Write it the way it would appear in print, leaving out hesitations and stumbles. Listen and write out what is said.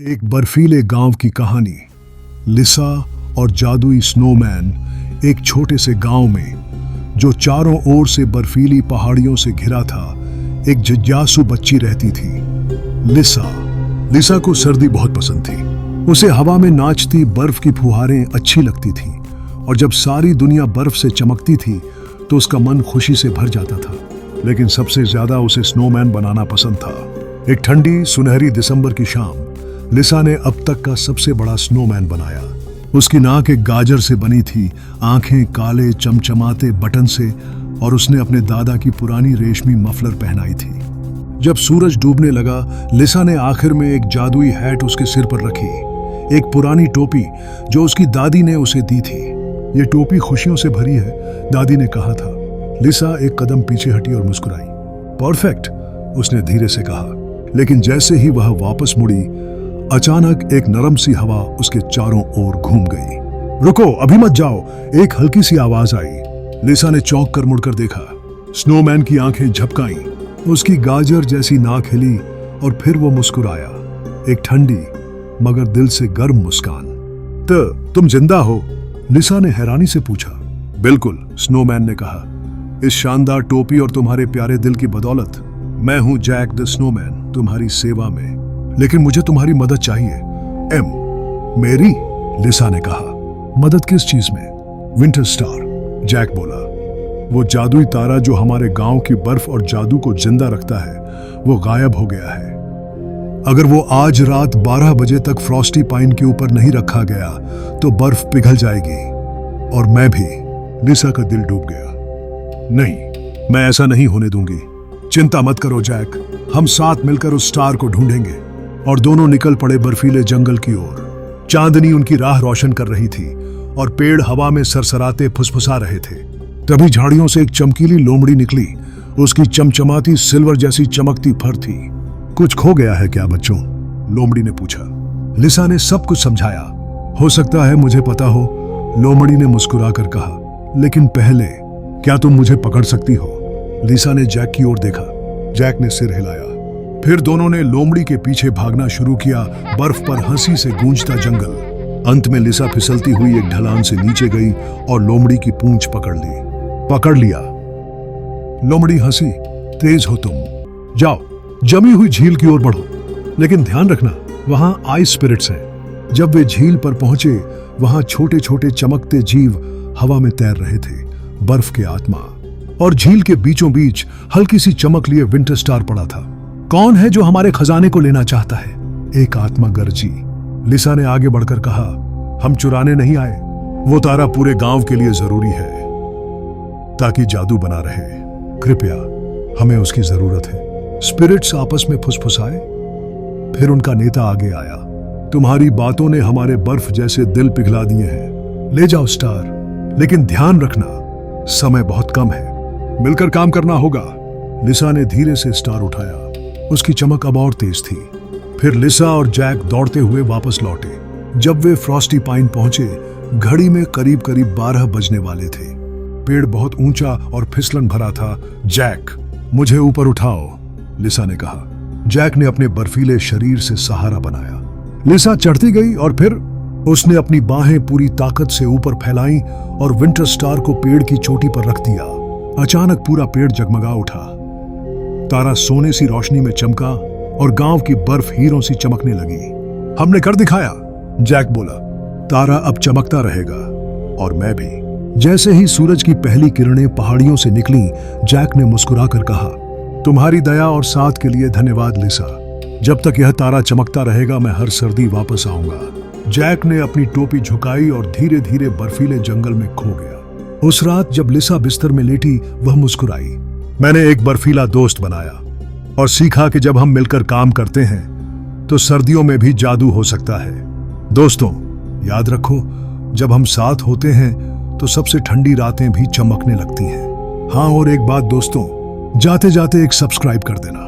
एक बर्फीले गांव की कहानी। लिसा और जादुई स्नोमैन। एक छोटे से गांव में जो चारों ओर से बर्फीली पहाड़ियों से घिरा था, एक जिज्ञासु बच्ची रहती थी, लिसा को सर्दी बहुत पसंद थी। उसे हवा में नाचती बर्फ की फुहारें अच्छी लगती थीं, और जब सारी दुनिया बर्फ से चमकती थी तो उसका मन खुशी से भर जाता था। लेकिन सबसे ज्यादा उसे स्नोमैन बनाना पसंद था। एक ठंडी सुनहरी दिसंबर की शाम लिसा ने अब तक का सबसे बड़ा स्नोमैन बनाया। उसकी नाक एक गाजर से बनी थी, आंखें काले चमचमाते बटन से, और उसने अपने दादा की पुरानी रेशमी मफलर पहनाई थी। जब सूरज डूबने लगा, लिसा ने आखिर में एक जादुई हैट उसके सिर पर रखी, एक पुरानी टोपी जो उसकी दादी ने उसे दी थी। ये टोपी खुशियों से भरी है, दादी ने कहा था। लिसा एक कदम पीछे हटी और मुस्कुराई। परफेक्ट, उसने धीरे से कहा। लेकिन जैसे ही वह वापस मुड़ी, अचानक एक नरम सी हवा उसके चारों ओर घूम गई। रुको, अभी मत जाओ, एक हल्की सी आवाज आई। लिसा ने चौंक कर मुड़कर देखा। स्नोमैन की आंखें झपकाईं, उसकी गाजर जैसी नाक हिली, और फिर वो मुस्कुराया, एक ठंडी मगर दिल से गर्म मुस्कान। तो तुम जिंदा हो? लिसा ने हैरानी से पूछा। बिल्कुल, स्नोमैन ने कहा, इस शानदार टोपी और तुम्हारे प्यारे दिल की बदौलत। मैं हूं जैक द स्नोमैन, तुम्हारी सेवा में। लेकिन मुझे तुम्हारी मदद चाहिए। मेरी? लिसा ने कहा। मदद किस चीज में? विंटर स्टार, जैक बोला। वो जादुई तारा जो हमारे गांव की बर्फ और जादू को जिंदा रखता है, वो गायब हो गया है। अगर वो आज रात 12 बजे तक फ्रॉस्टी पाइन के ऊपर नहीं रखा गया तो बर्फ पिघल जाएगी, और मैं भी। लिसा का दिल डूब गया। नहीं, मैं ऐसा नहीं होने दूंगी। चिंता मत करो जैक, हम साथ मिलकर उस स्टार को ढूंढेंगे। और दोनों निकल पड़े बर्फीले जंगल की ओर। चांदनी उनकी राह रोशन कर रही थी, और पेड़ हवा में सरसराते फुसफुसा रहे थे। तभी झाड़ियों से एक चमकीली लोमड़ी निकली। उसकी चमचमाती सिल्वर जैसी चमकती फर थी। कुछ खो गया है क्या बच्चों? लोमड़ी ने पूछा। लिसा ने सब कुछ समझाया। हो सकता है मुझे पता हो, लोमड़ी ने मुस्कुराकर कहा। लेकिन पहले क्या तुम मुझे पकड़ सकती हो? लिसा ने जैक की ओर देखा। जैक ने सिर हिलाया। फिर दोनों ने लोमड़ी के पीछे भागना शुरू किया। बर्फ पर हंसी से गूंजता जंगल। अंत में लिसा फिसलती हुई एक ढलान से नीचे गई और लोमड़ी की पूंछ पकड़ लिया। लोमड़ी हंसी। तेज हो तुम, जाओ जमी हुई झील की ओर बढ़ो। लेकिन ध्यान रखना, वहां आइस स्पिरिट्स हैं। जब वे झील पर पहुंचे, वहां छोटे छोटे चमकते जीव हवा में तैर रहे थे, बर्फ के आत्मा। और झील के बीचों बीच हल्की सी चमक लिए विंटर स्टार पड़ा था। कौन है जो हमारे खजाने को लेना चाहता है? एक आत्मा गरजी। लिसा ने आगे बढ़कर कहा, हम चुराने नहीं आए। वो तारा पूरे गांव के लिए जरूरी है, ताकि जादू बना रहे। कृपया, हमें उसकी जरूरत है। स्पिरिट्स आपस में फुसफुसाए। फिर उनका नेता आगे आया। तुम्हारी बातों ने हमारे बर्फ जैसे दिल पिघला दिए हैं। ले जाओ स्टार, लेकिन ध्यान रखना, समय बहुत कम है। मिलकर काम करना होगा। लिसा ने धीरे से स्टार उठाया। उसकी चमक अब और तेज थी। फिर लिसा और जैक दौड़ते हुए वापस लौटे। जब वे फ्रॉस्टी पाइन पहुंचे, घड़ी में करीब करीब 12 बजने वाले थे। पेड़ बहुत ऊंचा और फिसलन भरा था। जैक, मुझे ऊपर उठाओ, लिसा ने कहा। जैक ने अपने बर्फीले शरीर से सहारा बनाया। लिसा चढ़ती गई, और फिर उसने अपनी बाहें पूरी ताकत से ऊपर फैलाईं और विंटर स्टार को पेड़ की चोटी पर रख दिया। अचानक पूरा पेड़ जगमगा उठा। तारा सोने सी रोशनी में चमका, और गांव की बर्फ हीरों सी चमकने लगी। हमने कर दिखाया, जैक बोला। तारा अब चमकता रहेगा, और मैं भी। जैसे ही सूरज की पहली किरणें पहाड़ियों से निकली, जैक ने मुस्कुराकर कहा, तुम्हारी दया और साथ के लिए धन्यवाद लिसा। जब तक यह तारा चमकता रहेगा, मैं हर सर्दी वापस आऊंगा। जैक ने अपनी टोपी झुकाई और धीरे धीरे बर्फीले जंगल में खो गया। उस रात जब लिसा बिस्तर में लेटी, वह मुस्कुराई। मैंने एक बर्फीला दोस्त बनाया, और सीखा कि जब हम मिलकर काम करते हैं तो सर्दियों में भी जादू हो सकता है। दोस्तों, याद रखो, जब हम साथ होते हैं तो सबसे ठंडी रातें भी चमकने लगती हैं। हाँ, और एक बात दोस्तों, जाते जाते एक सब्सक्राइब कर देना।